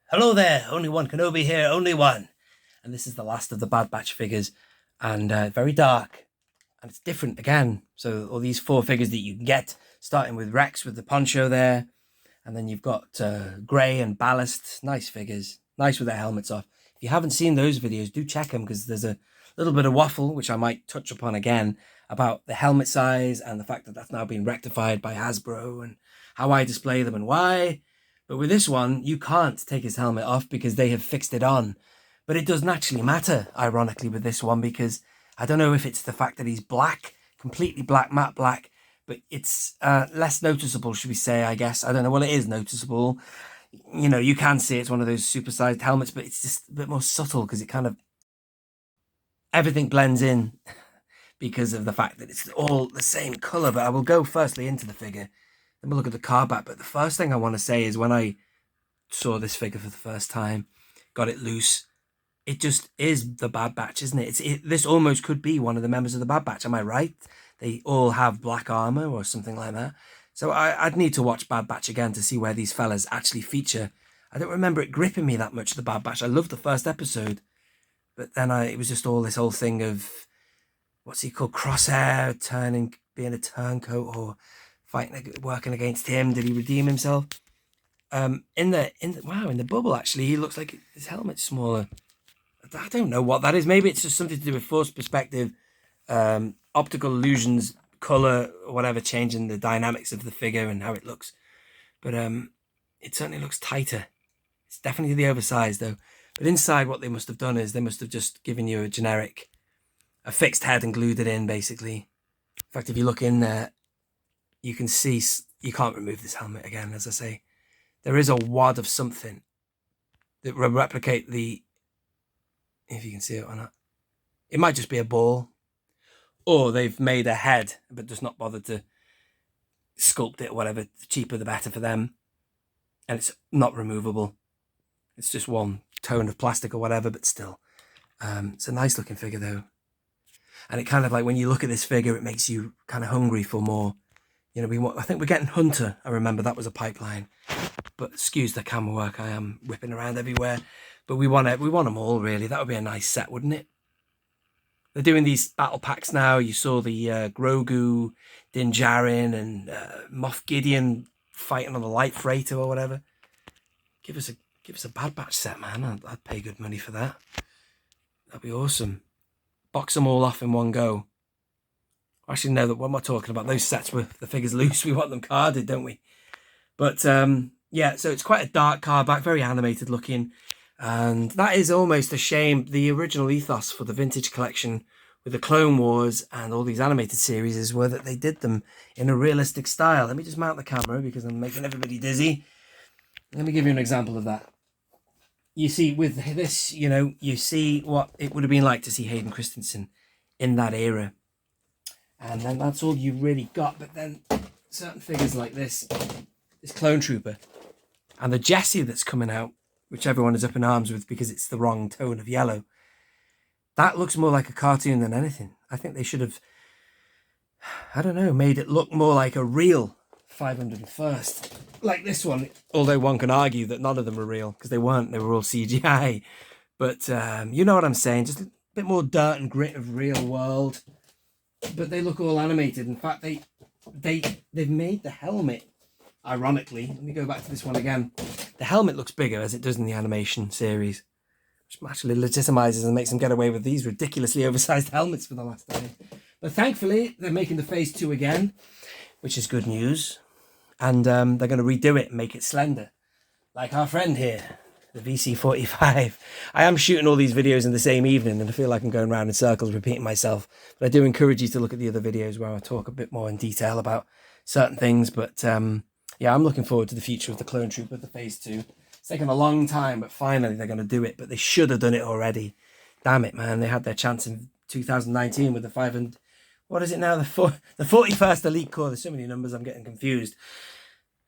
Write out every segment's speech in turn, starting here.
Hello there, only one Kenobi here, only one. And this is the last of the Bad Batch figures, and very dark, and it's different again. So all these four figures that you can get, starting with Rex with the poncho there, and then you've got Grey and Ballast, nice figures, nice with their helmets off. If you haven't seen those videos, do check them, because there's a little bit of waffle, which I might touch upon again, about the helmet size and the fact that that's now been rectified by Hasbro, and how I display them and why. But with this one, you can't take his helmet off because they have fixed it on. But it doesn't actually matter, ironically, with this one, because I don't know if it's the fact that he's black, completely black, matte black, but it's less noticeable, should we say, I guess. I don't know. Well, it is noticeable. You know, you can see it's one of those supersized helmets, but it's just a bit more subtle because it kind of, everything blends in because of the fact that it's all the same color. But I will go firstly into the figure. Then we'll look at the card back. But the first thing I want to say is when I saw this figure for the first time, got it loose, it just is the Bad Batch, isn't it? This almost could be one of the members of the Bad Batch. Am I right? They all have black armor or something like that. So I'd need to watch Bad Batch again to see where these fellas actually feature. I don't remember it gripping me that much, the Bad Batch. I loved the first episode, but then it was just all this whole thing of, what's he called, Crosshair, being a turncoat, or working against him. Did he redeem himself? In the bubble, actually, he looks like his helmet's smaller. I don't know what that is. Maybe it's just something to do with force perspective, optical illusions, color, or whatever, changing the dynamics of the figure and how it looks. But it certainly looks tighter. It's definitely the oversized though. But inside, what they must have done is they must have just given you a fixed head and glued it in, basically. In fact, if you look in there, you can see you can't remove this helmet again. As I say, there is a wad of something that will replicate the, if you can see it or not. It might just be a ball, or they've made a head but just not bothered to sculpt it or whatever. The cheaper the better for them, and it's not removable. It's just one tone of plastic or whatever, but still, it's a nice looking figure though. And it kind of, like, when you look at this figure, it makes you kind of hungry for more. You know, I think we're getting Hunter. I remember that was a pipeline, but excuse the camera work. I am whipping around everywhere. But we want them all, really. That would be a nice set, wouldn't it? They're doing these battle packs now. You saw the Grogu, Din Djarin, and Moff Gideon fighting on the light freighter or whatever. Give us a Bad Batch set, man. I'd pay good money for that. That'd be awesome. Box them all off in one go. Actually, no, what am I talking about? Those sets with the figures loose, we want them carded, don't we? But yeah, so it's quite a dark card back, very animated looking. And that is almost a shame. The original ethos for the vintage collection with the Clone Wars and all these animated series were that they did them in a realistic style. Let me just mount the camera because I'm making everybody dizzy. Let me give you an example of that. You see, with this, you know, you see what it would have been like to see Hayden Christensen in that era. And then that's all you really got. But then certain figures like this Clone Trooper, and the Jesse that's coming out, which everyone is up in arms with because it's the wrong tone of yellow, that looks more like a cartoon than anything. I think they should have, I don't know, made it look more like a real 501st. Like this one, although one can argue that none of them were real because they weren't. They were all CGI. But you know what I'm saying? Just a bit more dirt and grit of real world. But they look all animated. In fact, they've made the helmet, ironically. Let me go back to this one again. The helmet looks bigger as it does in the animation series, which actually legitimizes and makes them get away with these ridiculously oversized helmets for the last time. But thankfully, they're making the Phase 2 again, which is good news. And they're going to redo it and make it slender, like our friend here, the VC45. I am shooting all these videos in the same evening, and I feel like I'm going around in circles repeating myself. But I do encourage you to look at the other videos where I talk a bit more in detail about certain things. But yeah, I'm looking forward to the future of the Clone Trooper, the Phase 2. It's taken a long time, but finally they're going to do it. But they should have done it already. Damn it, man. They had their chance in 2019 with the 500... What is it now? The 41st Elite Corps. There's so many numbers, I'm getting confused.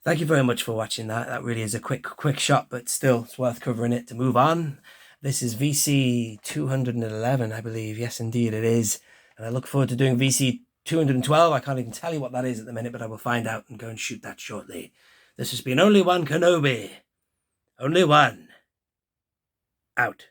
Thank you very much for watching that. That really is a quick shot, but still, it's worth covering it to move on. This VC211, I believe. Yes, indeed, it is. And I look forward to doing VC212. I can't even tell you what that is at the minute, but I will find out and go and shoot that shortly. This has been Only One Kenobi. Only one. out.